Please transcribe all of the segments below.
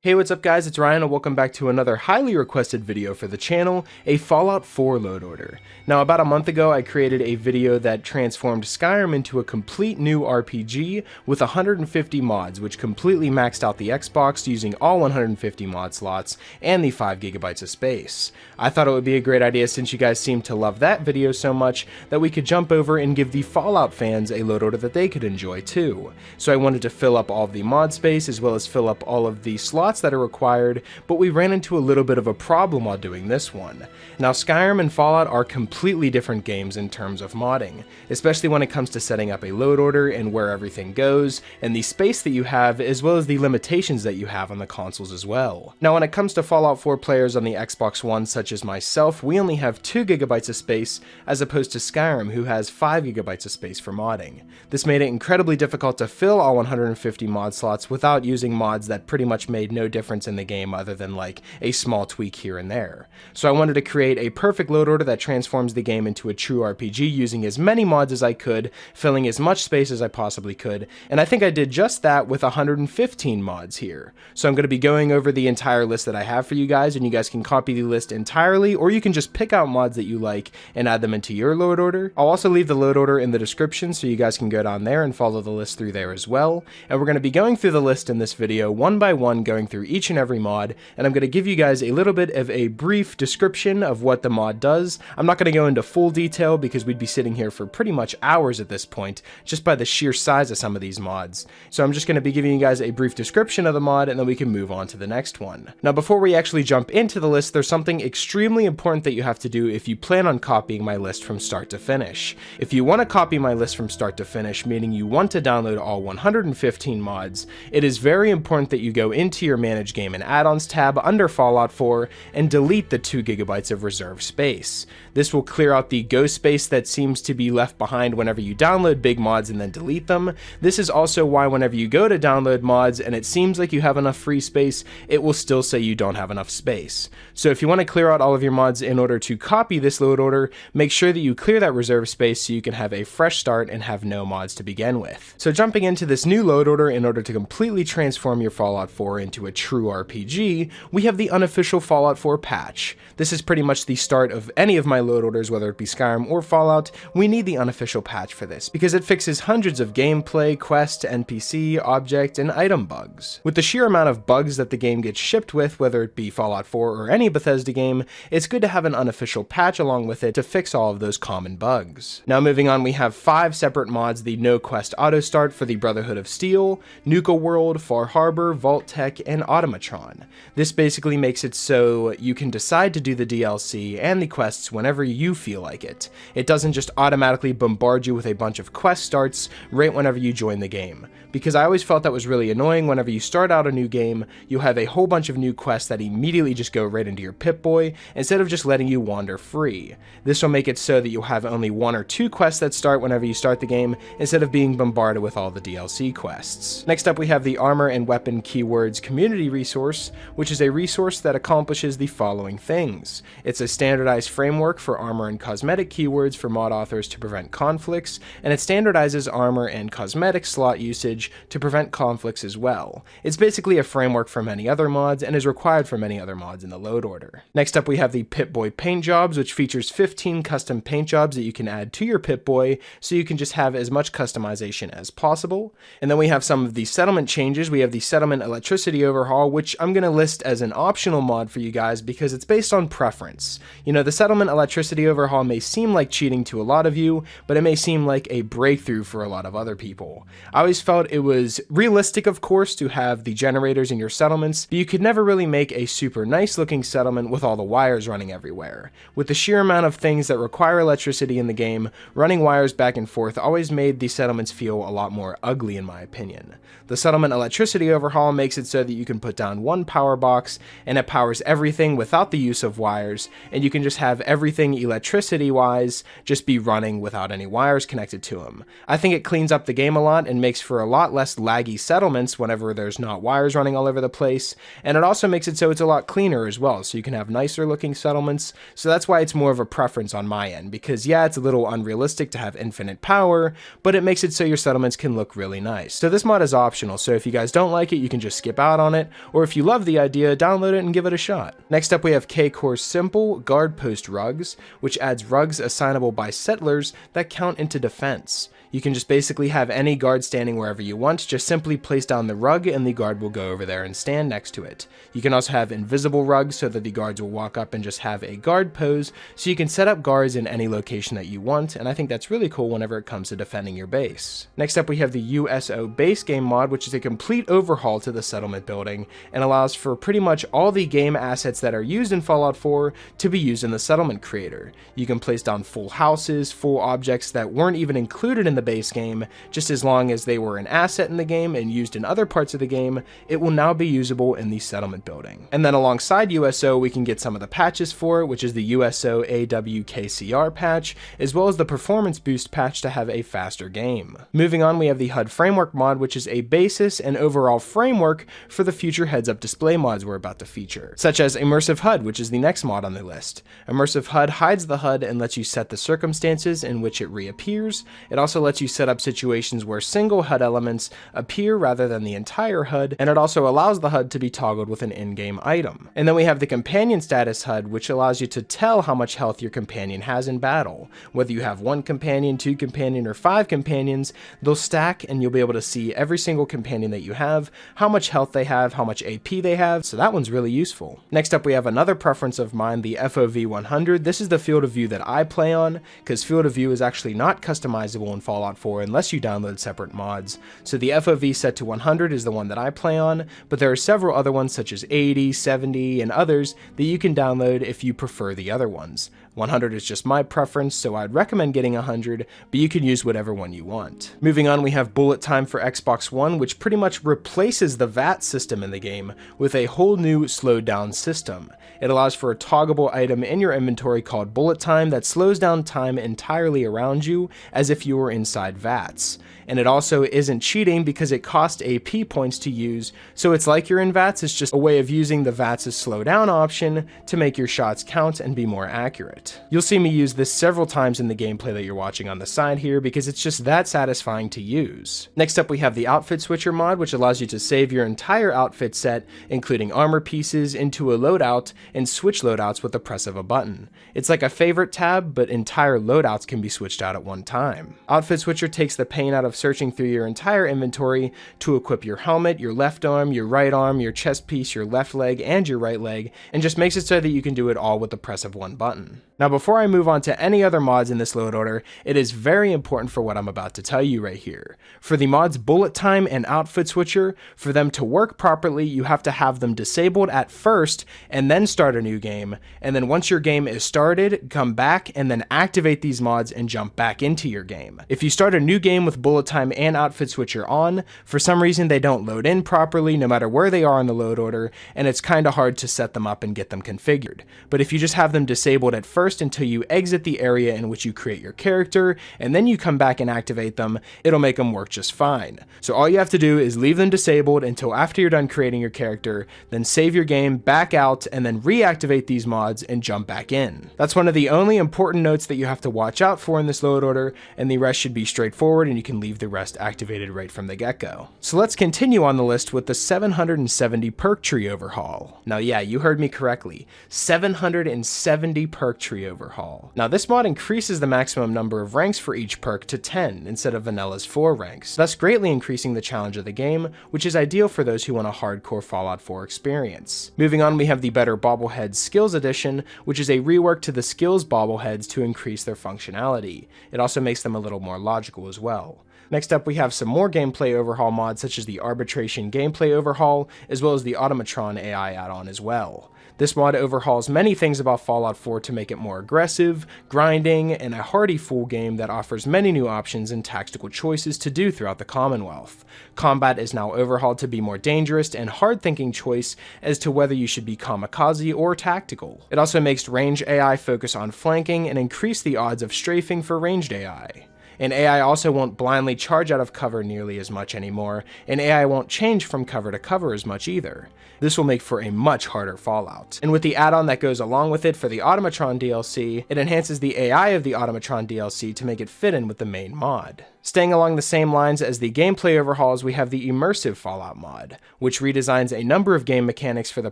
Hey, what's up guys, it's Ryan and welcome back to another highly requested video for the channel, a Fallout 4 load order. Now about a month ago I created a video that transformed Skyrim into a complete new RPG with 150 mods, which completely maxed out the Xbox using all 150 mod slots and the 5 gigabytes of space. I thought it would be a great idea, since you guys seem to love that video so much, that we could jump over and give the Fallout fans a load order that they could enjoy too. So I wanted to fill up all of the mod space as well as fill up all of the slots that are required, but we ran into a little bit of a problem while doing this one. Now Skyrim and Fallout are completely different games in terms of modding, especially when it comes to setting up a load order and where everything goes, and the space that you have, as well as the limitations that you have on the consoles as well. Now when it comes to Fallout 4 players on the Xbox One such as myself, we only have 2 gigabytes of space as opposed to Skyrim, who has 5 gigabytes of space for modding. This made it incredibly difficult to fill all 150 mod slots without using mods that pretty much made no difference in the game other than like a small tweak here and there. So I wanted to create a perfect load order that transforms the game into a true RPG using as many mods as I could, filling as much space as I possibly could, and I think I did just that with 115 mods here. So I'm going to be going over the entire list that I have for you guys, and you guys can copy the list entirely, or you can just pick out mods that you like and add them into your load order. I'll also leave the load order in the description so you guys can go down there and follow the list through there as well. And we're going to be going through the list in this video one by one, going through each and every mod, and I'm going to give you guys a little bit of a brief description of what the mod does. I'm not going to go into full detail because we'd be sitting here for pretty much hours at this point, just by the sheer size of some of these mods. So I'm just going to be giving you guys a brief description of the mod, and then we can move on to the next one. Now before we actually jump into the list, there's something extremely important that you have to do if you plan on copying my list from start to finish. If you want to copy my list from start to finish, meaning you want to download all 115 mods, it is very important that you go into your Manage Game and Add-ons tab under Fallout 4 and delete the 2 gigabytes of reserve space. This will clear out the ghost space that seems to be left behind whenever you download big mods and then delete them. This is also why whenever you go to download mods and it seems like you have enough free space, it will still say you don't have enough space. So if you want to clear out all of your mods in order to copy this load order, make sure that you clear that reserve space so you can have a fresh start and have no mods to begin with. So jumping into this new load order, in order to completely transform your Fallout 4 into a true RPG, we have the Unofficial Fallout 4 patch. This is pretty much the start of any of my load orders, whether it be Skyrim or Fallout. We need the Unofficial patch for this, because it fixes hundreds of gameplay, quest, NPC, object, and item bugs. With the sheer amount of bugs that the game gets shipped with, whether it be Fallout 4 or any Bethesda game, it's good to have an unofficial patch along with it to fix all of those common bugs. Now moving on, we have 5 separate mods: the No Quest Autostart for the Brotherhood of Steel, Nuka World, Far Harbor, Vault-Tec, and Automatron. This basically makes it so you can decide to do the DLC and the quests whenever you feel like it. It doesn't just automatically bombard you with a bunch of quest starts right whenever you join the game, because I always felt that was really annoying. Whenever you start out a new game, you have a whole bunch of new quests that immediately just go right into your Pip-Boy instead of just letting you wander free. This will make it so that you'll have only 1 or 2 quests that start whenever you start the game instead of being bombarded with all the DLC quests. Next up, we have the Armor and Weapon Keywords Community Resource, which is a resource that accomplishes the following things. It's a standardized framework for armor and cosmetic keywords for mod authors to prevent conflicts, and it standardizes armor and cosmetic slot usage to prevent conflicts as well. It's basically a framework for many other mods and is required for many other mods in the load order. Next up, we have the Pip-Boy paint jobs, which features 15 custom paint jobs that you can add to your Pip-Boy, so you can just have as much customization as possible. And then we have some of the settlement changes. We have the Settlement Electricity Overhaul, which I'm going to list as an optional mod for you guys because it's based on preference. You know, the Settlement Electricity Overhaul may seem like cheating to a lot of you, but it may seem like a breakthrough for a lot of other people. I always felt it was realistic, of course, to have the generators in your settlements, but you could never really make a super nice looking settlement with all the wires running everywhere. With the sheer amount of things that require electricity in the game, running wires back and forth always made the settlements feel a lot more ugly in my opinion. The Settlement Electricity Overhaul makes it so that you can put down one power box and it powers everything without the use of wires, and you can just have everything electricity wise just be running without any wires connected to them. I think it cleans up the game a lot and makes for a lot less laggy settlements whenever there's not wires running all over the place, and it also makes it so it's a lot cleaner as well, so you can have nicer looking settlements. So that's why it's more of a preference on my end, because yeah, it's a little unrealistic to have infinite power, but it makes it so your settlements can look really nice. So this mod is optional, so if you guys don't like it, you can just skip out on it, or if you love the idea, download it and give it a shot. Next up we have KCore's Simple Guard Post Rugs, which adds rugs assignable by settlers that count into defense. You can just basically have any guard standing wherever you want, just simply place down the rug and the guard will go over there and stand next to it. You can also have invisible rugs so that the guards will walk up and just have a guard pose, so you can set up guards in any location that you want, and I think that's really cool whenever it comes to defending your base. Next up we have the USO base game mod, which is a complete overhaul to the settlement building, and allows for pretty much all the game assets that are used in Fallout 4 to be used in the settlement creator. You can place down full houses, full objects that weren't even included in the base game, just as long as they were an asset in the game and used in other parts of the game, it will now be usable in the settlement building. And then alongside USO, we can get some of the patches for it, which is the USO AWKCR patch, as well as the performance boost patch to have a faster game. Moving on, we have the HUD framework mod, which is a basis and overall framework for the future heads-up display mods we're about to feature, such as Immersive HUD, which is the next mod on the list. Immersive HUD hides the HUD and lets you set the circumstances in which it reappears. It also lets you set up situations where single HUD elements appear rather than the entire HUD, and it also allows the HUD to be toggled with an in-game item. And then we have the companion status HUD, which allows you to tell how much health your companion has in battle. Whether you have 1 companion, 2 companion, or 5 companions, they'll stack and you'll be able to see every single companion that you have, how much health they have, how much AP they have, so that one's really useful. Next up we have another preference of mine, the FOV 100. This is the field of view that I play on, because field of view is actually not customizable in Fallout 4 unless you download separate mods. So the FOV set to 100 is the one that I play on, but there are several other ones such as 80, 70, and others that you can download if you prefer the other ones. 100 is just my preference, so I'd recommend getting 100, but you can use whatever one you want. Moving on, we have bullet time for Xbox One, which pretty much replaces the VAT system in the game with a whole new slowed down system. It allows for a toggleable item in your inventory called bullet time that slows down time entirely around you as if you were inside VATs. And it also isn't cheating because it costs AP points to use, so it's like you're in VATs, it's just a way of using the VATs' slow down option to make your shots count and be more accurate. You'll see me use this several times in the gameplay that you're watching on the side here because it's just that satisfying to use. Next up we have the outfit switcher mod, which allows you to save your entire outfit set, including armor pieces, into a loadout and switch loadouts with the press of a button. It's like a favorite tab, but entire loadouts can be switched out at one time. Outfit switcher takes the pain out of searching through your entire inventory to equip your helmet, your left arm, your chest piece, your left leg, and your right leg, and just makes it so that you can do it all with the press of one button. Now before I move on to any other mods in this load order, it is very important for what I'm about to tell you right here. For the mods bullet time and outfit switcher, for them to work properly, you have to have them disabled at first and then start a new game, and then once your game is started, come back and then activate these mods and jump back into your game. If you start a new game with bullet time and outfit switcher on, for some reason they don't load in properly no matter where they are in the load order, and it's kinda hard to set them up and get them configured. But if you just have them disabled at first until you exit the area in which you create your character, and then you come back and activate them, it'll make them work just fine. So all you have to do is leave them disabled until after you're done creating your character, then save your game, back out, and then reactivate these mods and jump back in. That's one of the only important notes that you have to watch out for in this load order, and the rest should be straightforward and you can leave the rest activated right from the get-go. So let's continue on the list with the 770 perk tree overhaul. Now yeah, you heard me correctly, 770 perk tree overhaul. Now this mod increases the maximum number of ranks for each perk to 10 instead of vanilla's 4 ranks, thus greatly increasing the challenge of the game, which is ideal for those who want a hardcore Fallout 4 experience. Moving on, we have the Better Bobbleheads Skills Edition, which is a rework to the skills bobbleheads to increase their functionality. It also makes them a little more logical as well. Next up, we have some more gameplay overhaul mods such as the Arbitration Gameplay Overhaul, as well as the Automatron AI add-on as well. This mod overhauls many things about Fallout 4 to make it more aggressive, grinding, and a hearty full game that offers many new options and tactical choices to do throughout the Commonwealth. Combat is now overhauled to be more dangerous and hard-thinking choice as to whether you should be kamikaze or tactical. It also makes ranged AI focus on flanking and increase the odds of strafing for ranged AI. And AI also won't blindly charge out of cover nearly as much anymore, and AI won't change from cover to cover as much either. This will make for a much harder Fallout. And with the add-on that goes along with it for the Automatron DLC, it enhances the AI of the Automatron DLC to make it fit in with the main mod. Staying along the same lines as the gameplay overhauls, we have the Immersive Fallout mod, which redesigns a number of game mechanics for the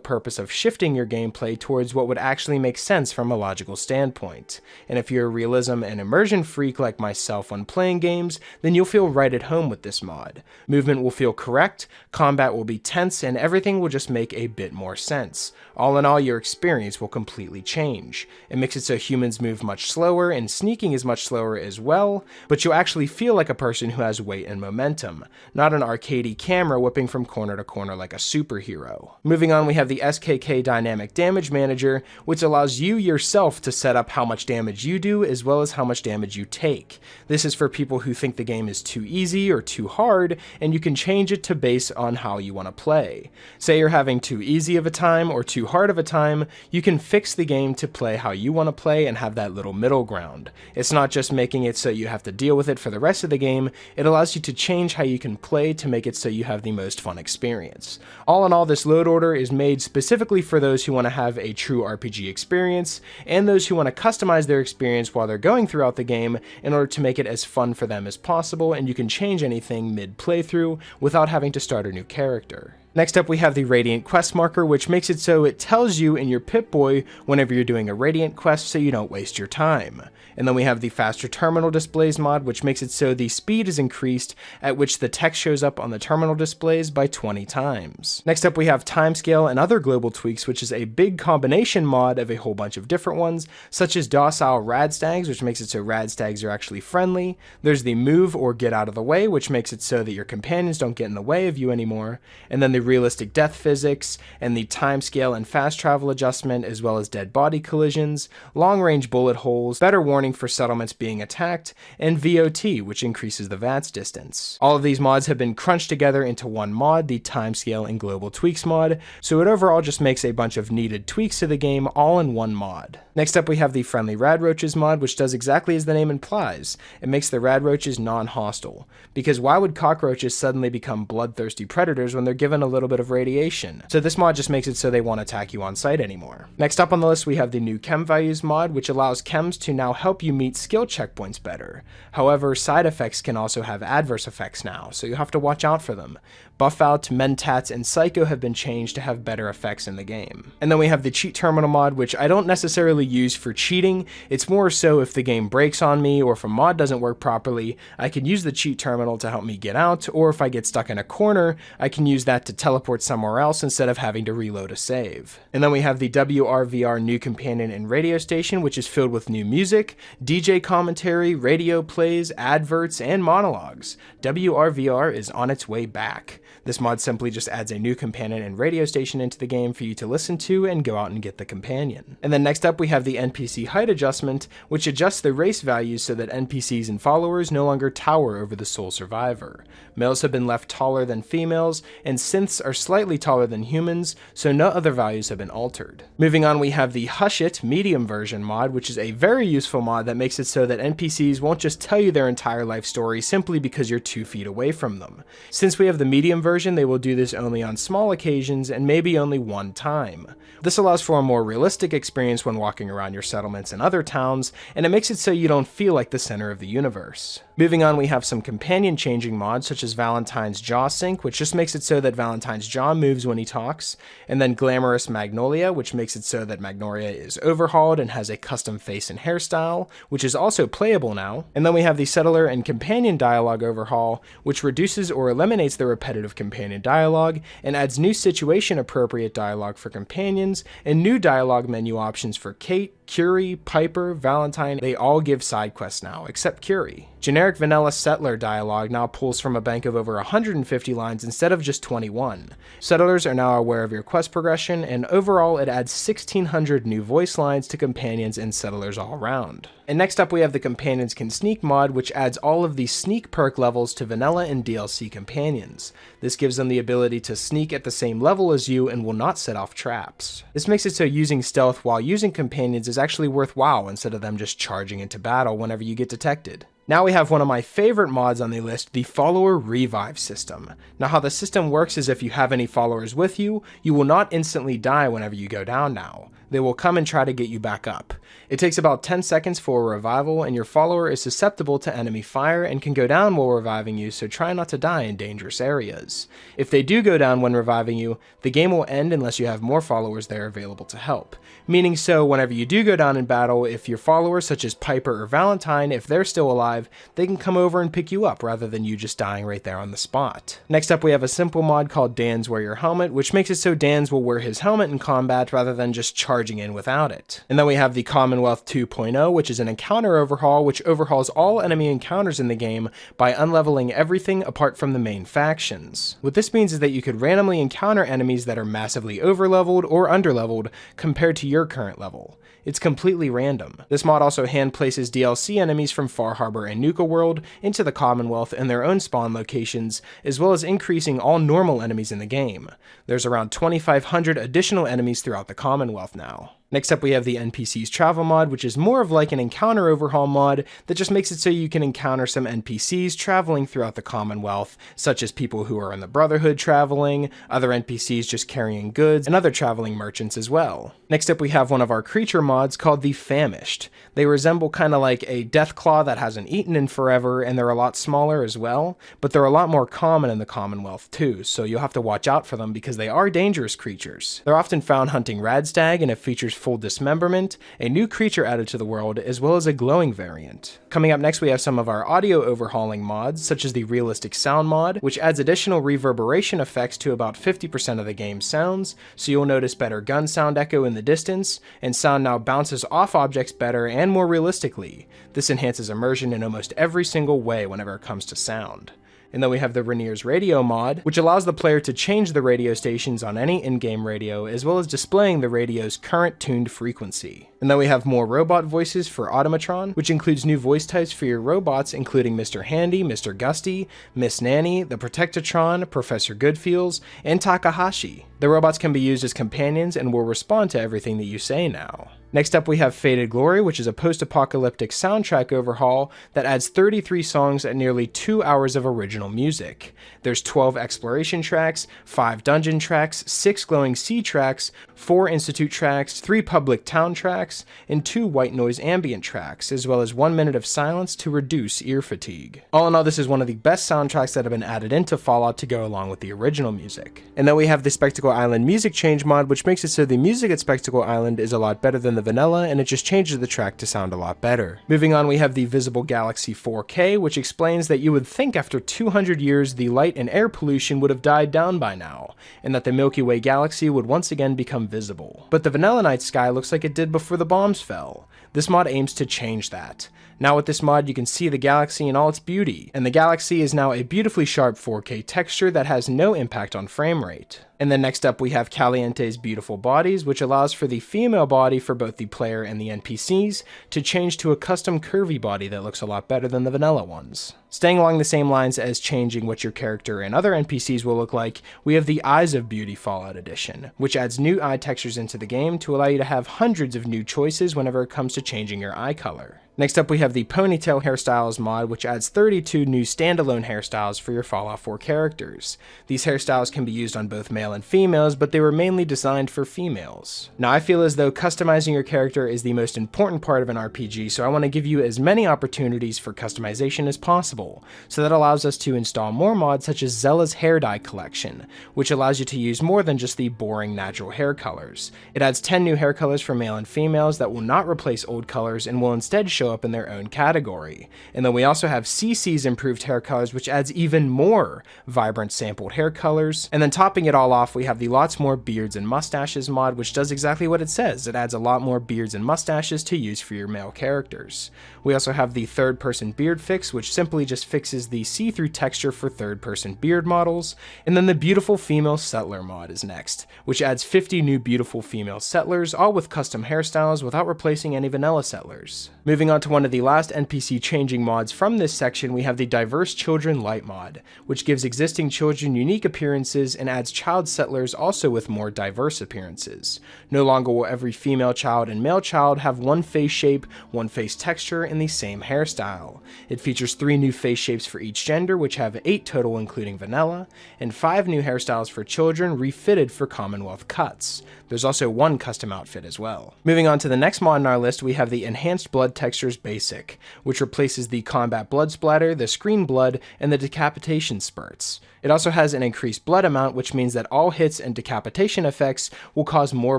purpose of shifting your gameplay towards what would actually make sense from a logical standpoint. And if you're a realism and immersion freak like myself when playing games, then you'll feel right at home with this mod. Movement will feel correct, combat will be tense, and everything will just make a bit more sense. All in all, your experience will completely change. It makes it so humans move much slower, and sneaking is much slower as well, but you'll actually feel like a person who has weight and momentum, not an arcadey camera whipping from corner to corner like a superhero. Moving on, we have the SKK Dynamic Damage Manager, which allows you yourself to set up how much damage you do as well as how much damage you take. This is for people who think the game is too easy or too hard, and you can change it to base on how you want to play. Say you're having too easy of a time or too hard of a time, you can fix the game to play how you want to play and have that little middle ground. It's not just making it so you have to deal with it for the rest of the game, it allows you to change how you can play to make it so you have the most fun experience. All in all, this load order is made specifically for those who want to have a true RPG experience, and those who want to customize their experience while they're going throughout the game in order to make it as fun for them as possible, and you can change anything mid-playthrough without having to start a new character. Next up, we have the Radiant Quest Marker, which makes it so it tells you in your Pip-Boy whenever you're doing a Radiant quest so you don't waste your time. And then we have the Faster Terminal Displays mod, which makes it so the speed is increased at which the text shows up on the terminal displays by 20 times. Next up, we have Timescale and other global tweaks, which is a big combination mod of a whole bunch of different ones, such as Docile Radstags, which makes it so Radstags are actually friendly. There's the Move or Get Out of the Way, which makes it so that your companions don't get in the way of you anymore. And then the Realistic Death Physics, and the Timescale and Fast Travel Adjustment, as well as Dead Body Collisions, Long Range Bullet Holes, Better Warning for settlements being attacked, and VOT, which increases the VATS distance. All of these mods have been crunched together into one mod, the Timescale and Global Tweaks mod, so it overall just makes a bunch of needed tweaks to the game all in one mod. Next up, we have the Friendly Radroaches mod, which does exactly as the name implies. It makes the radroaches non-hostile, because why would cockroaches suddenly become bloodthirsty predators when they're given a little bit of radiation? So this mod just makes it so they won't attack you on sight anymore. Next up on the list, we have the new Chem Values mod, which allows chems to now help you meet skill checkpoints better. However, side effects can also have adverse effects now, so you have to watch out for them. Buff Out, Mentats, and Psycho have been changed to have better effects in the game. And then we have the Cheat Terminal mod, which I don't necessarily use for cheating. It's more so if the game breaks on me or if a mod doesn't work properly, I can use the Cheat Terminal to help me get out, or if I get stuck in a corner, I can use that to teleport somewhere else instead of having to reload a save. And then we have the WRVR New Companion and Radio Station, which is filled with new music, DJ commentary, radio plays, adverts, and monologues. WRVR is on its way back. This mod simply just adds a new companion and radio station into the game for you to listen to and go out and get the companion. And then next up we have the NPC height adjustment, which adjusts the race values so that NPCs and followers no longer tower over the sole survivor. Males have been left taller than females, and synths are slightly taller than humans, so no other values have been altered. Moving on, we have the Hush It medium version mod, which is a very useful mod that makes it so that NPCs won't just tell you their entire life story simply because you're 2 feet away from them. Since we have the medium version, they will do this only on small occasions and maybe only one time. This allows for a more realistic experience when walking around your settlements and other towns, and it makes it so you don't feel like the center of the universe. Moving on, we have some companion changing mods such as Valentine's Jaw Sync, which just makes it so that Valentine's jaw moves when he talks, and then Glamorous Magnolia, which makes it so that Magnolia is overhauled and has a custom face and hairstyle, which is also playable now. And then we have the Settler and Companion Dialogue Overhaul, which reduces or eliminates the repetitive companion dialogue and adds new situation appropriate dialogue for companions and new dialogue menu options for Kate, Curie, Piper, Valentine. They all give side quests now, except Curie. Generic vanilla Settler dialogue now pulls from a bank of over 150 lines instead of just 21. Settlers are now aware of your quest progression, and overall it adds 1,600 new voice lines to companions and settlers all around. And next up we have the Companions Can Sneak mod, which adds all of the sneak perk levels to vanilla and DLC companions. This gives them the ability to sneak at the same level as you and will not set off traps. This makes it so using stealth while using companions is actually worthwhile instead of them just charging into battle whenever you get detected. Now we have one of my favorite mods on the list, the Follower Revive system. Now how the system works is if you have any followers with you, you will not instantly die whenever you go down now. They will come and try to get you back up. It takes about 10 seconds for a revival, and your follower is susceptible to enemy fire and can go down while reviving you, so try not to die in dangerous areas. If they do go down when reviving you, the game will end unless you have more followers there available to help. Meaning so whenever you do go down in battle, if your followers such as Piper or Valentine, if they're still alive, they can come over and pick you up rather than you just dying right there on the spot. Next up we have a simple mod called Dan's Wear Your Helmet, which makes it so Dan's will wear his helmet in combat rather than just charging in without it. And then we have the Commonwealth 2.0, which is an encounter overhaul, which overhauls all enemy encounters in the game by unleveling everything apart from the main factions. What this means is that you could randomly encounter enemies that are massively overleveled or underleveled compared to your current level. It's completely random. This mod also hand places DLC enemies from Far Harbor and Nuka World into the Commonwealth in their own spawn locations, as well as increasing all normal enemies in the game. There's around 2,500 additional enemies throughout the Commonwealth now. Next up we have the NPC's Travel mod, which is more of like an encounter overhaul mod that just makes it so you can encounter some NPCs traveling throughout the Commonwealth, such as people who are in the Brotherhood traveling, other NPCs just carrying goods, and other traveling merchants as well. Next up we have one of our creature mods called the Famished. They resemble kind of like a Deathclaw that hasn't eaten in forever, and they're a lot smaller as well, but they're a lot more common in the Commonwealth too, so you'll have to watch out for them because they are dangerous creatures. They're often found hunting Radstag, and it features full dismemberment, a new creature added to the world, as well as a glowing variant. Coming up next we have some of our audio overhauling mods, such as the Realistic Sound mod, which adds additional reverberation effects to about 50% of the game's sounds, so you'll notice better gun sound echo in the distance, and sound now bounces off objects better and more realistically. This enhances immersion in almost every single way whenever it comes to sound. And then we have the Rainier's Radio mod, which allows the player to change the radio stations on any in-game radio, as well as displaying the radio's current tuned frequency. And then we have more robot voices for Automatron, which includes new voice types for your robots, including Mr. Handy, Mr. Gusty, Miss Nanny, the Protectatron, Professor Goodfeels, and Takahashi. The robots can be used as companions and will respond to everything that you say now. Next up we have Faded Glory, which is a post-apocalyptic soundtrack overhaul that adds 33 songs and nearly 2 hours of original music. There's 12 exploration tracks, 5 dungeon tracks, 6 glowing sea tracks, 4 institute tracks, 3 public town tracks, and 2 white noise ambient tracks, as well as 1 minute of silence to reduce ear fatigue. All in all, this is one of the best soundtracks that have been added into Fallout to go along with the original music. And then we have the Spectacle Island music change mod, which makes it so the music at Spectacle Island is a lot better than the vanilla, and it just changes the track to sound a lot better. Moving on, we have the Visible Galaxy 4K, which explains that you would think after 200 years the light and air pollution would have died down by now, and that the Milky Way galaxy would once again become visible. But the Vanilla Night sky looks like it did before the bombs fell. This mod aims to change that. Now with this mod you can see the galaxy in all its beauty, and the galaxy is now a beautifully sharp 4K texture that has no impact on frame rate. And then next up we have Caliente's Beautiful Bodies, which allows for the female body for both the player and the NPCs to change to a custom curvy body that looks a lot better than the vanilla ones. Staying along the same lines as changing what your character and other NPCs will look like, we have the Eyes of Beauty Fallout Edition, which adds new eye textures into the game to allow you to have hundreds of new choices whenever it comes to changing your eye color. Next up we have the Ponytail Hairstyles mod, which adds 32 new standalone hairstyles for your Fallout 4 characters. These hairstyles can be used on both male and females, but they were mainly designed for females. Now I feel as though customizing your character is the most important part of an RPG, so I want to give you as many opportunities for customization as possible. So that allows us to install more mods such as Zella's Hair Dye Collection, which allows you to use more than just the boring natural hair colors. It adds 10 new hair colors for male and females that will not replace old colors and will instead show up in their own category. And then we also have CC's improved hair colors, which adds even more vibrant sampled hair colors. And then topping it all off, we have the Lots More Beards and Mustaches mod, which does exactly what it says. It adds a lot more beards and mustaches to use for your male characters. We also have the Third Person Beard Fix, which simply just fixes the see-through texture for third-person beard models. And then the Beautiful Female Settler mod is next, which adds 50 new beautiful female settlers, all with custom hairstyles without replacing any vanilla settlers. Moving on to one of the last NPC changing mods from this section, we have the Diverse Children Light mod, which gives existing children unique appearances and adds child settlers also with more diverse appearances. No longer will every female child and male child have one face shape, one face texture, and the same hairstyle. It features 3 new face shapes for each gender, which have 8 total including vanilla, and 5 new hairstyles for children refitted for Commonwealth cuts. There's also 1 custom outfit as well. Moving on to the next mod on our list, we have the Enhanced Blood Textures Basic, which replaces the combat blood splatter, the screen blood, and the decapitation spurts. It also has an increased blood amount, which means that all hits and decapitation effects will cause more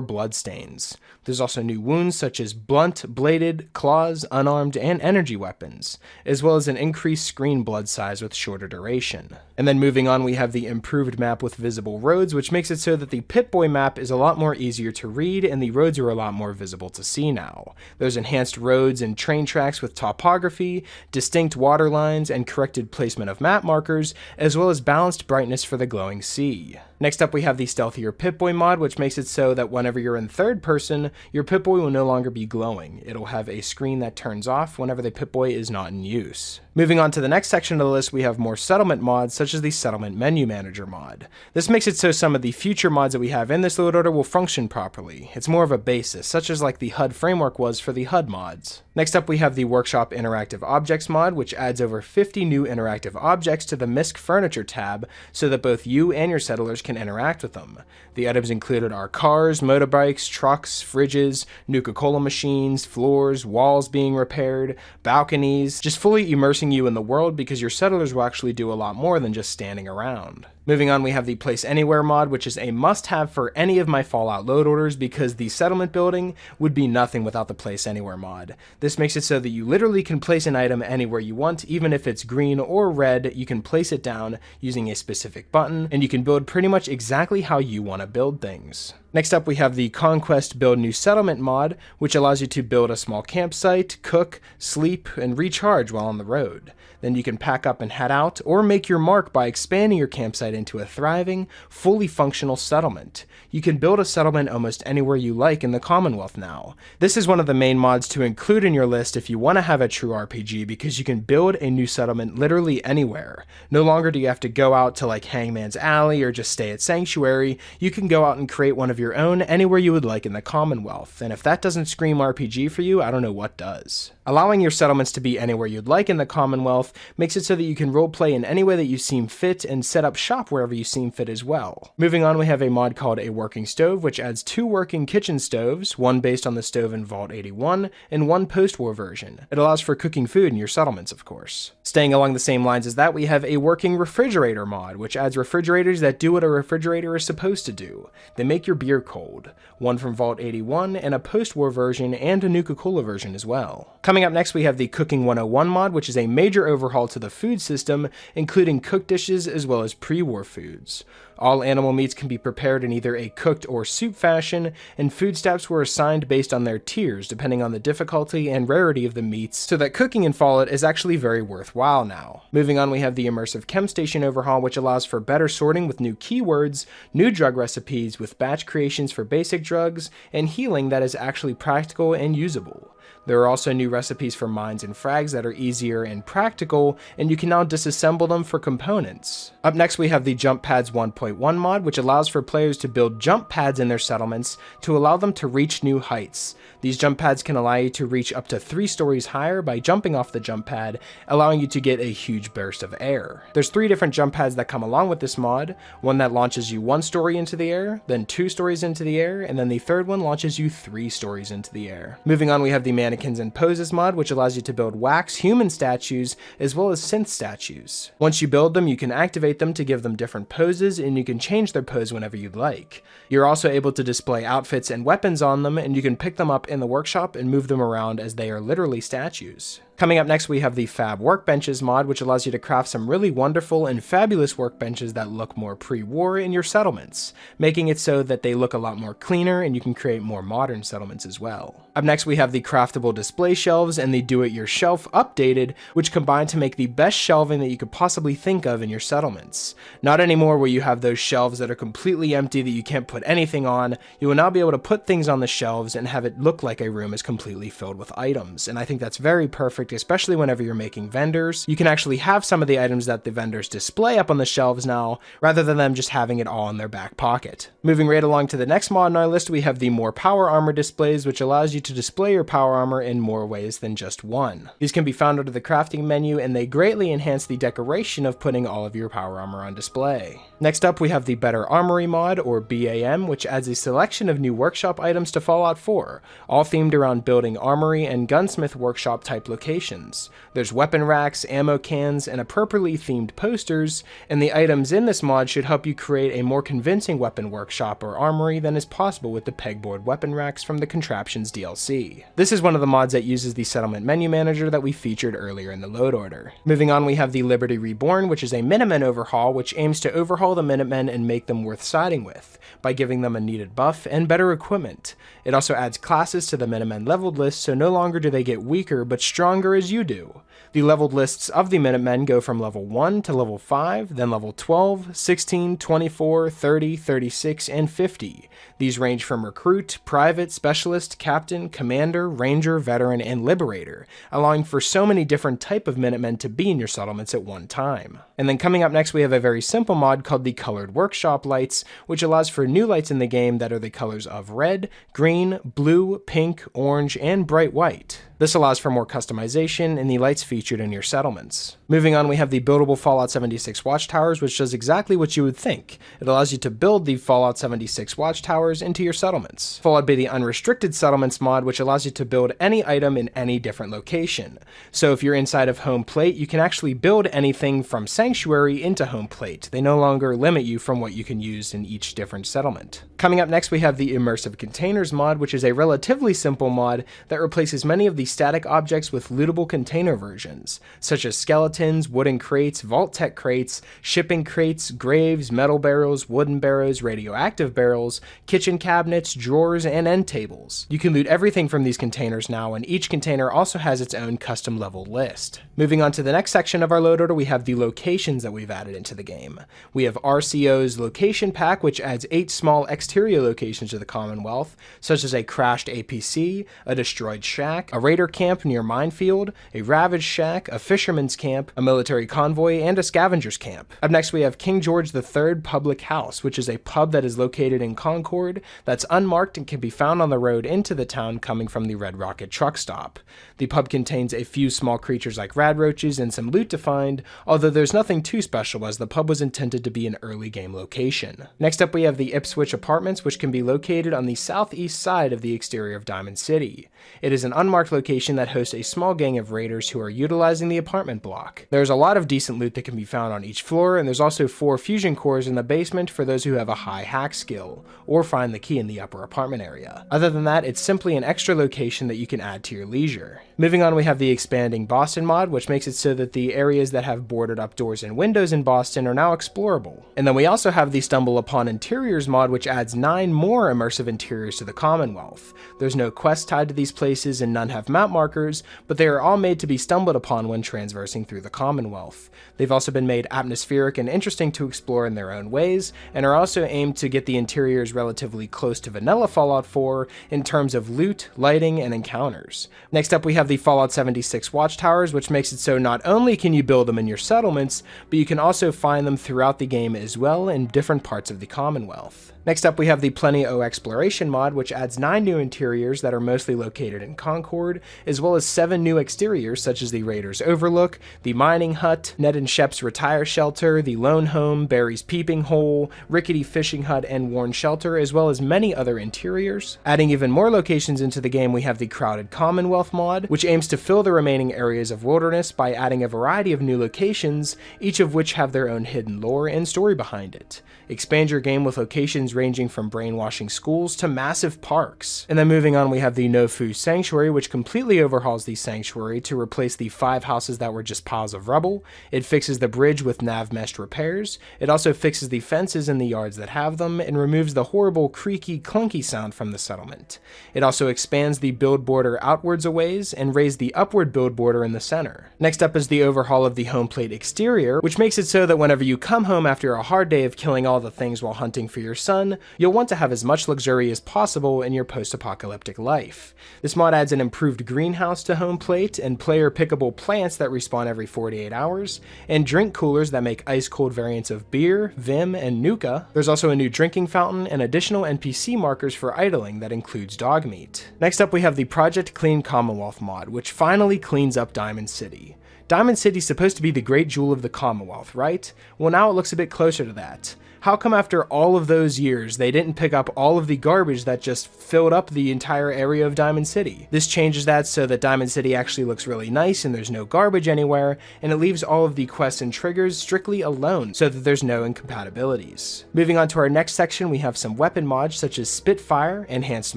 blood stains. There's also new wounds such as blunt, bladed, claws, unarmed, and energy weapons, as well as an increased screen blood size with shorter duration. And then moving on, we have the improved map with visible roads, which makes it so that the Pip-Boy map is a lot more easier to read and the roads are a lot more visible to see now. There's enhanced roads and train tracks with topography, distinct water lines, and corrected placement of map markers, as well as balanced brightness for the glowing sea. Next up, we have the Stealthier Pip-Boy mod, which makes it so that whenever you're in third person, your Pip-Boy will no longer be glowing. It'll have a screen that turns off whenever the Pip-Boy is not in use. Moving on to the next section of the list, we have more settlement mods, such as the Settlement Menu Manager mod. This makes it so some of the future mods that we have in this load order will function properly. It's more of a basis, such as like the HUD framework was for the HUD mods. Next up, we have the Workshop Interactive Objects mod, which adds over 50 new interactive objects to the MISC Furniture tab, so that both you and your settlers can interact with them. The items included are cars, motorbikes, trucks, fridges, Nuka Cola machines, floors, walls being repaired, balconies, just fully immersing you in the world because your settlers will actually do a lot more than just standing around. Moving on, we have the Place Anywhere mod, which is a must-have for any of my Fallout load orders because the settlement building would be nothing without the Place Anywhere mod. This makes it so that you literally can place an item anywhere you want, even if it's green or red, you can place it down using a specific button, and you can build pretty much exactly how you want to build things. Next up, we have the Conquest Build New Settlement mod, which allows you to build a small campsite, cook, sleep, and recharge while on the road. Then you can pack up and head out, or make your mark by expanding your campsite into a thriving, fully functional settlement. You can build a settlement almost anywhere you like in the Commonwealth now. This is one of the main mods to include in your list if you want to have a true RPG, because you can build a new settlement literally anywhere. No longer do you have to go out to like Hangman's Alley or just stay at Sanctuary. You can go out and create one of your own anywhere you would like in the Commonwealth, and if that doesn't scream RPG for you, I don't know what does. Allowing your settlements to be anywhere you'd like in the Commonwealth makes it so that you can roleplay in any way that you seem fit and set up shop wherever you seem fit as well. Moving on, we have a mod called A Working Stove, which adds 2 working kitchen stoves, one based on the stove in Vault 81, and one post-war version. It allows for cooking food in your settlements, of course. Staying along the same lines as that, we have a working refrigerator mod, which adds refrigerators that do what a refrigerator is supposed to do. They make your beer cold. One from Vault 81, and a post-war version, and a Nuka Cola version as well. Coming up next, we have the Cooking 101 mod, which is a major overhaul to the food system, including cooked dishes as well as pre-war foods. All animal meats can be prepared in either a cooked or soup fashion, and food steps were assigned based on their tiers depending on the difficulty and rarity of the meats, so that cooking in Fallout is actually very worthwhile now. Moving on, we have the Immersive Chem Station overhaul, which allows for better sorting with new keywords, new drug recipes with batch creations for basic drugs, and healing that is actually practical and usable. There are also new recipes for mines and frags that are easier and practical, and you can now disassemble them for components. Up next, we have the Jump Pads 1.1 mod, which allows for players to build jump pads in their settlements to allow them to reach new heights. These jump pads can allow you to reach up to 3 stories higher by jumping off the jump pad, allowing you to get a huge burst of air. There's 3 different jump pads that come along with this mod, one that launches you 1 story into the air, then 2 stories into the air, and then the third one launches you 3 stories into the air. Moving on, we have the Mannequins and Poses mod, which allows you to build wax human statues as well as synth statues. Once you build them, you can activate them to give them different poses, and you can change their pose whenever you'd like. You're also able to display outfits and weapons on them, and you can pick them up in the workshop and move them around as they are literally statues. Coming up next, we have the Fab Workbenches mod, which allows you to craft some really wonderful and fabulous workbenches that look more pre-war in your settlements, making it so that they look a lot more cleaner and you can create more modern settlements as well. Up next, we have the craftable display shelves and the do-it-yourself updated, which combine to make the best shelving that you could possibly think of in your settlements. Not anymore where you have those shelves that are completely empty that you can't put anything on. You will now be able to put things on the shelves and have it look like a room is completely filled with items, and I think that's very perfect perfect, especially whenever you're making vendors. You can actually have some of the items that the vendors display up on the shelves now, rather than them just having it all in their back pocket. Moving right along to the next mod on our list, we have the more power armor displays, which allows you to display your power armor in more ways than just one. These can be found under the crafting menu, and they greatly enhance the decoration of putting all of your power armor on display. Next up, we have the Better Armory mod, or BAM, which adds a selection of new workshop items to Fallout 4, all themed around building armory and gunsmith workshop type locations. There's weapon racks, ammo cans, and appropriately themed posters, and the items in this mod should help you create a more convincing weapon workshop or armory than is possible with the pegboard weapon racks from the Contraptions DLC. This is one of the mods that uses the settlement menu manager that we featured earlier in the load order. Moving on, we have the Liberty Reborn, which is a Minutemen overhaul which aims to overhaul the Minutemen and make them worth siding with, by giving them a needed buff and better equipment. It also adds classes to the Minutemen leveled list, so no longer do they get weaker but stronger as you do. The leveled lists of the Minutemen go from level 1 to level 5, then level 12, 16, 24, 30, 36, and 50. These range from Recruit, Private, Specialist, Captain, Commander, Ranger, Veteran, and Liberator, allowing for so many different type of Minutemen to be in your settlements at one time. And then coming up next, we have a very simple mod called the Colored Workshop Lights, which allows for new lights in the game that are the colors of red, green, blue, pink, orange, and bright white. This allows for more customization in the lights featured in your settlements. Moving on, we have the buildable Fallout 76 watchtowers, which does exactly what you would think. It allows you to build the Fallout 76 watchtowers into your settlements, followed by the Unrestricted Settlements mod, which allows you to build any item in any different location. So if you're inside of Home Plate, you can actually build anything from Sanctuary into Home Plate. They no longer limit you from what you can use in each different settlement. Coming up next, we have the Immersive Containers mod, which is a relatively simple mod that replaces many of the static objects with lootable container versions, such as skeletons, wooden crates, Vault-Tec crates, shipping crates, graves, metal barrels, wooden barrels, radioactive barrels, kitchen cabinets, drawers, and end tables. You can loot everything from these containers now, and each container also has its own custom leveled list. Moving on to the next section of our load order, we have the locations that we've added into the game. We have RCO's Location Pack, which adds 8 small exterior locations to the Commonwealth, such as a crashed APC, a destroyed shack, a raider camp near Minefield, a ravaged shack, a fisherman's camp, a military convoy, and a scavenger's camp. Up next, we have King George III Public House, which is a pub that is located in Concord that's unmarked and can be found on the road into the town coming from the Red Rocket truck stop. The pub contains a few small creatures like radroaches and some loot to find, although there's nothing too special as the pub was intended to be an early game location. Next up, we have the Ipswich Apartments, which can be located on the southeast side of the exterior of Diamond City. It is an unmarked location that hosts a small gang of raiders who are utilizing the apartment block. There's a lot of decent loot that can be found on each floor, and there's also 4 fusion cores in the basement for those who have a high hack skill, or find the key in the upper apartment area. Other than that, it's simply an extra location that you can add to your leisure. Moving on, we have the Expanding Boston mod, which makes it so that the areas that have boarded up doors and windows in Boston are now explorable. And then we also have the Stumble Upon Interiors mod, which adds 9 more immersive interiors to the Commonwealth. There's no quest tied to these places and none have map markers, but they are all made to be stumbled upon when transversing through the Commonwealth. They've also been made atmospheric and interesting to explore in their own ways, and are also aimed to get the interiors relatively close to vanilla Fallout 4 in terms of loot, lighting, and encounters. Next up, we have the Fallout 76 watchtowers, which makes it so not only can you build them in your settlements, but you can also find them throughout the game as well in different parts of the Commonwealth. Next up, we have the Plenty O Exploration mod, which adds 9 new interiors that are mostly located in Concord, as well as 7 new exteriors such as the Raiders Overlook, the Mining Hut, Ned and Shep's Retire Shelter, the Lone Home, Barry's Peeping Hole, Rickety Fishing Hut, and Worn Shelter, as well as many other interiors. Adding even more locations into the game, we have the Crowded Commonwealth mod, which aims to fill the remaining areas of wilderness by adding a variety of new locations, each of which have their own hidden lore and story behind it. Expand your game with locations ranging from brainwashing schools to massive parks. And then moving on, we have the Nofu Sanctuary, which completely overhauls the sanctuary to replace the 5 houses that were just piles of rubble. It fixes the bridge with nav mesh repairs. It also fixes the fences in the yards that have them, and removes the horrible creaky clunky sound from the settlement. It also expands the build border outwards a ways, and raised the upward build border in the center. Next up is the overhaul of the home plate exterior, which makes it so that whenever you come home after a hard day of killing all the things while hunting for your son, gun, you'll want to have as much luxury as possible in your post-apocalyptic life. This mod adds an improved greenhouse to home plate, and player pickable plants that respawn every 48 hours, and drink coolers that make ice-cold variants of beer, Vim, and Nuka. There's also a new drinking fountain and additional NPC markers for idling that includes dog meat. Next up we have the Project Clean Commonwealth mod, which finally cleans up Diamond City. Diamond City's supposed to be the great jewel of the Commonwealth, right? Well, now it looks a bit closer to that. How come after all of those years they didn't pick up all of the garbage that just filled up the entire area of Diamond City? This changes that so that Diamond City actually looks really nice and there's no garbage anywhere, and it leaves all of the quests and triggers strictly alone so that there's no incompatibilities. Moving on to our next section, we have some weapon mods such as Spitfire, Enhanced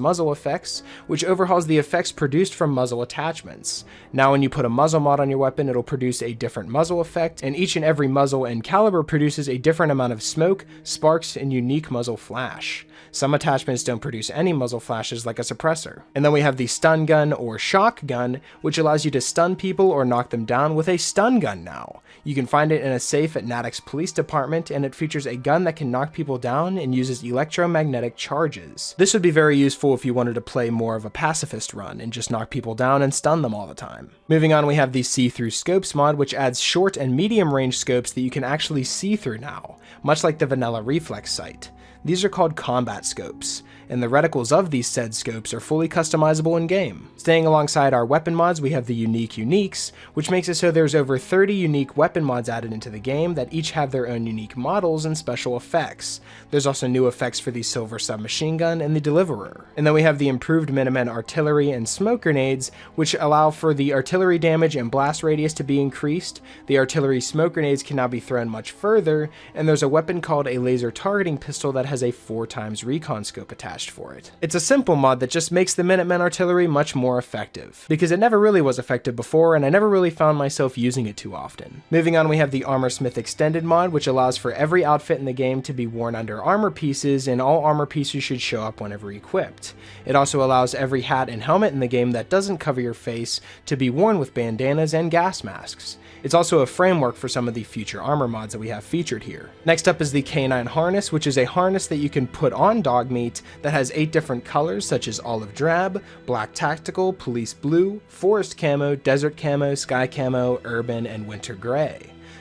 Muzzle Effects, which overhauls the effects produced from muzzle attachments. Now when you put a muzzle mod on your weapon, it'll produce a different muzzle effect, and each and every muzzle and caliber produces a different amount of smoke, sparks, and unique muzzle flash. Some attachments don't produce any muzzle flashes like a suppressor. And then we have the stun gun or shock gun, which allows you to stun people or knock them down with a stun gun now. You can find it in a safe at Natick's police department, and it features a gun that can knock people down and uses electromagnetic charges. This would be very useful if you wanted to play more of a pacifist run and just knock people down and stun them all the time. Moving on, we have the See-Through Scopes mod, which adds short and medium range scopes that you can actually see through now, much like the vanilla reflex sight. These are called combat scopes, and the reticles of these said scopes are fully customizable in-game. Staying alongside our weapon mods, we have the Unique Uniques, which makes it so there's over 30 unique weapon mods added into the game that each have their own unique models and special effects. There's also new effects for the Silver Submachine Gun and the Deliverer. And then we have the improved Minutemen Artillery and Smoke Grenades, which allow for the artillery damage and blast radius to be increased. The artillery smoke grenades can now be thrown much further, and there's a weapon called a Laser Targeting Pistol that has a 4x recon scope attached for it. It's a simple mod that just makes the Minutemen Artillery much more effective, because it never really was effective before, and I never really found myself using it too often. Moving on, we have the Armorsmith Extended mod, which allows for every outfit in the game to be worn under armor pieces, and all armor pieces should show up whenever equipped. It also allows every hat and helmet in the game that doesn't cover your face to be worn with bandanas and gas masks. It's also a framework for some of the future armor mods that we have featured here. Next up is the Canine Harness, which is a harness that you can put on dog meat that has 8 different colors such as olive drab, black tactical, police blue, forest camo, desert camo, sky camo, urban, and winter gray.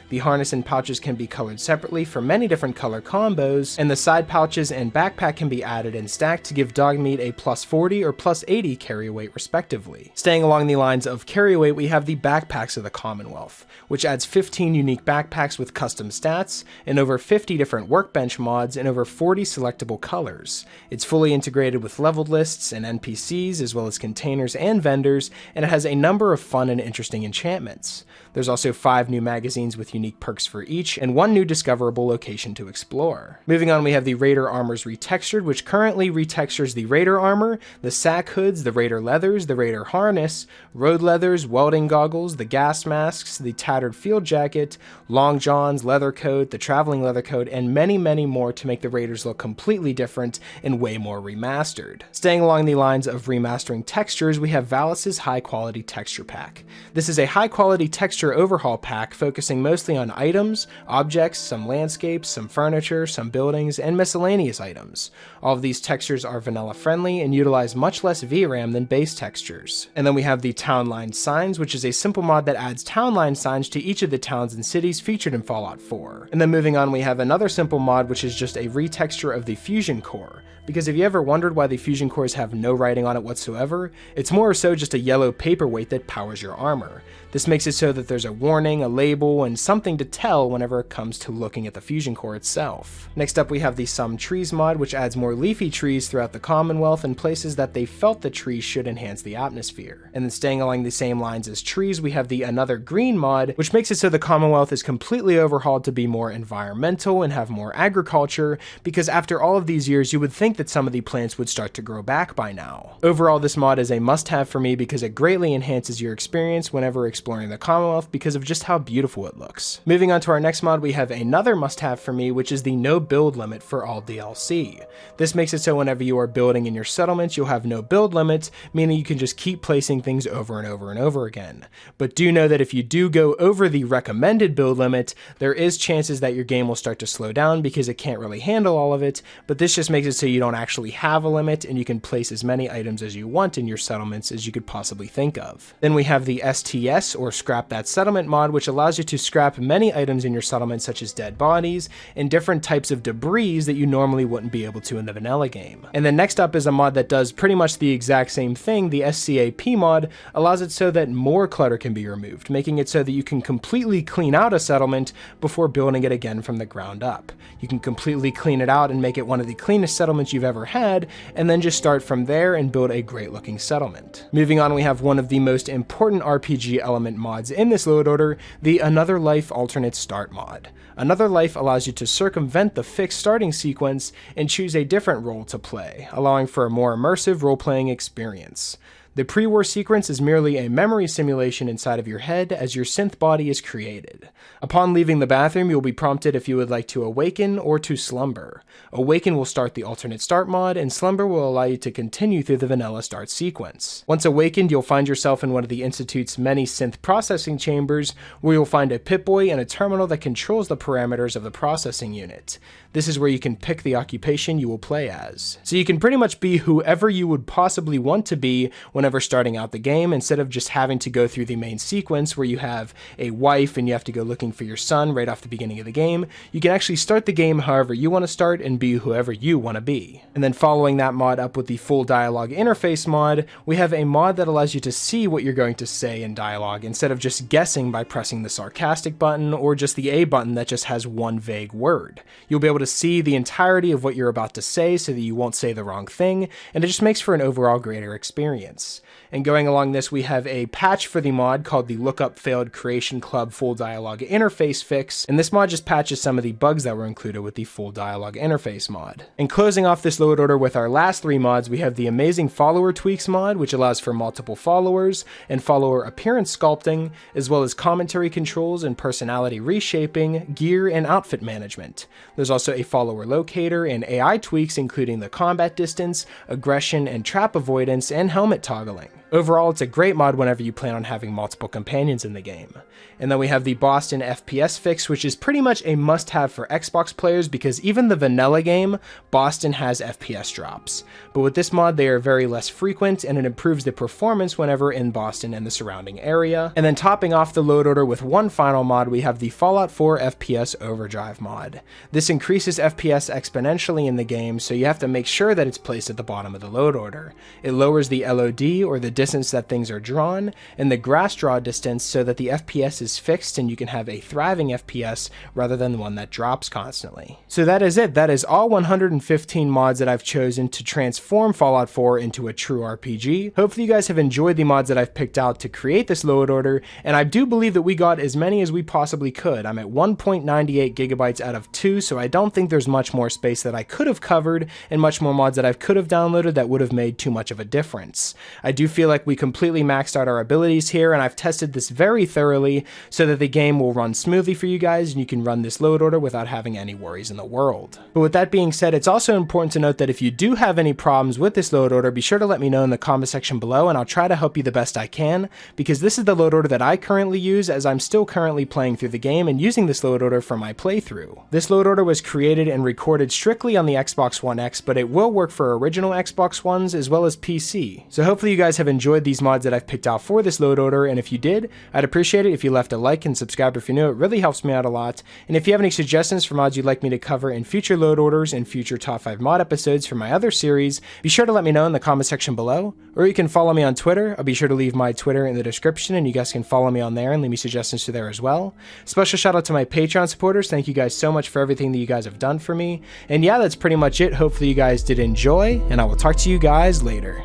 The harness and pouches can be colored separately for many different color combos, and the side pouches and backpack can be added and stacked to give dog meat a +40 or +80 carry weight respectively. Staying along the lines of carry weight, we have the Backpacks of the Commonwealth, which adds 15 unique backpacks with custom stats, and over 50 different workbench mods, and over 40 selectable colors. It's fully integrated with leveled lists and NPCs, as well as containers and vendors, and it has a number of fun and interesting enchantments. There's also 5 new magazines with unique perks for each, and 1 new discoverable location to explore. Moving on, we have the Raider Armors Retextured, which currently retextures the Raider Armor, the sack hoods, the Raider Leathers, the Raider Harness, road leathers, welding goggles, the gas masks, the tattered field jacket, long johns, leather coat, the traveling leather coat, and many, many more to make the Raiders look completely different and way more remastered. Staying along the lines of remastering textures, we have Valus's High Quality Texture Pack. This is a high quality texture overhaul pack focusing mostly on items, objects, some landscapes, some furniture, some buildings, and miscellaneous items. All of these textures are vanilla friendly and utilize much less VRAM than base textures. And then we have the Town Line Signs, which is a simple mod that adds town line signs to each of the towns and cities featured in Fallout 4. And then moving on, we have another simple mod, which is just a retexture of the Fusion Core. Because if you ever wondered why the Fusion Cores have no writing on it whatsoever, it's more or so just a yellow paperweight that powers your armor. This makes it so that there's a warning, a label, and something to tell whenever it comes to looking at the Fusion Core itself. Next up, we have the Some Trees mod, which adds more leafy trees throughout the Commonwealth in places that they felt the trees should enhance the atmosphere. And then staying along the same lines as trees, we have the Another Green mod, which makes it so the Commonwealth is completely overhauled to be more environmental and have more agriculture, because after all of these years, you would think that some of the plants would start to grow back by now. Overall, this mod is a must-have for me because it greatly enhances your experience whenever exploring the Commonwealth because of just how beautiful it looks. Moving on to our next mod, we have another must-have for me, which is the no build limit for all DLC. This makes it so whenever you are building in your settlements, you'll have no build limits, meaning you can just keep placing things over and over and over again. But do know that if you do go over the recommended build limit, there is chances that your game will start to slow down because it can't really handle all of it, but this just makes it so you don't actually have a limit and you can place as many items as you want in your settlements as you could possibly think of. Then we have the STS, or Scrap That Settlement mod, which allows you to scrap many items in your settlement, such as dead bodies and different types of debris that you normally wouldn't be able to in the vanilla game. And then next up is a mod that does pretty much the exact same thing. The SCAP mod allows it so that more clutter can be removed, making it so that you can completely clean out a settlement before building it again from the ground up. You can completely clean it out and make it one of the cleanest settlements you've ever had, and then just start from there and build a great looking settlement. Moving on, we have one of the most important RPG element mods in this load order, the Another Life Alternate Start mod. Another Life allows you to circumvent the fixed starting sequence and choose a different role to play, allowing for a more immersive role-playing experience. The pre-war sequence is merely a memory simulation inside of your head as your synth body is created. Upon leaving the bathroom, you'll be prompted if you would like to awaken or to slumber. Awaken will start the alternate start mod, and slumber will allow you to continue through the vanilla start sequence. Once awakened, you'll find yourself in one of the Institute's many synth processing chambers, where you'll find a Pip-Boy and a terminal that controls the parameters of the processing unit. This is where you can pick the occupation you will play as. So you can pretty much be whoever you would possibly want to be whenever starting out the game, instead of just having to go through the main sequence where you have a wife and you have to go looking for your son right off the beginning of the game. You can actually start the game however you want to start and be whoever you want to be. And then following that mod up with the full dialogue interface mod, we have a mod that allows you to see what you're going to say in dialogue instead of just guessing by pressing the sarcastic button or just the A button that just has one vague word. You'll be able to see the entirety of what you're about to say so that you won't say the wrong thing, and it just makes for an overall greater experience. And going along this, we have a patch for the mod called the Lookup Failed Creation Club Full Dialogue Interface Fix, and this mod just patches some of the bugs that were included with the Full Dialogue Interface mod. And closing off this load order with our last three mods, we have the Amazing Follower Tweaks mod, which allows for multiple followers and follower appearance sculpting, as well as commentary controls and personality reshaping, gear, and outfit management. There's also a follower locator and AI tweaks, including the combat distance, aggression and trap avoidance, and helmet toggling. Overall, it's a great mod whenever you plan on having multiple companions in the game. And then we have the Boston FPS fix, which is pretty much a must-have for Xbox players because even the vanilla game, Boston has FPS drops. But with this mod, they are very less frequent, and it improves the performance whenever in Boston and the surrounding area. And then topping off the load order with one final mod, we have the Fallout 4 FPS Overdrive mod. This increases FPS exponentially in the game, so you have to make sure that it's placed at the bottom of the load order. It lowers the LOD, or the distance that things are drawn, and the grass draw distance so that the FPS is fixed and you can have a thriving FPS rather than one that drops constantly. So that is it. That is all 115 mods that I've chosen to transform Fallout 4 into a true RPG. Hopefully you guys have enjoyed the mods that I've picked out to create this load order, and I do believe that we got as many as we possibly could. I'm at 1.98 gigabytes out of 2, so I don't think there's much more space that I could have covered and much more mods that I could have downloaded that would have made too much of a difference. I do feel like we completely maxed out our abilities here, and I've tested this very thoroughly so that the game will run smoothly for you guys and you can run this load order without having any worries in the world. But with that being said, it's also important to note that if you do have any problems with this load order, be sure to let me know in the comment section below and I'll try to help you the best I can, because this is the load order that I currently use as I'm still currently playing through the game and using this load order for my playthrough. This load order was created and recorded strictly on the Xbox One X, but it will work for original Xbox Ones as well as PC. So hopefully you guys have enjoyed these mods that I've picked out for this load order, and if you did, I'd appreciate it if you left a like and subscribe if you're new. It really helps me out a lot. And if you have any suggestions for mods you'd like me to cover in future load orders and future top 5 mod episodes for my other series, be sure to let me know in the comment section below, or you can follow me on Twitter. I'll be sure to leave my Twitter in the description and you guys can follow me on there and leave me suggestions to there as well. Special shout out to my Patreon supporters. Thank you guys so much for everything that you guys have done for me. And yeah, that's pretty much it. Hopefully you guys did enjoy, and I will talk to you guys later.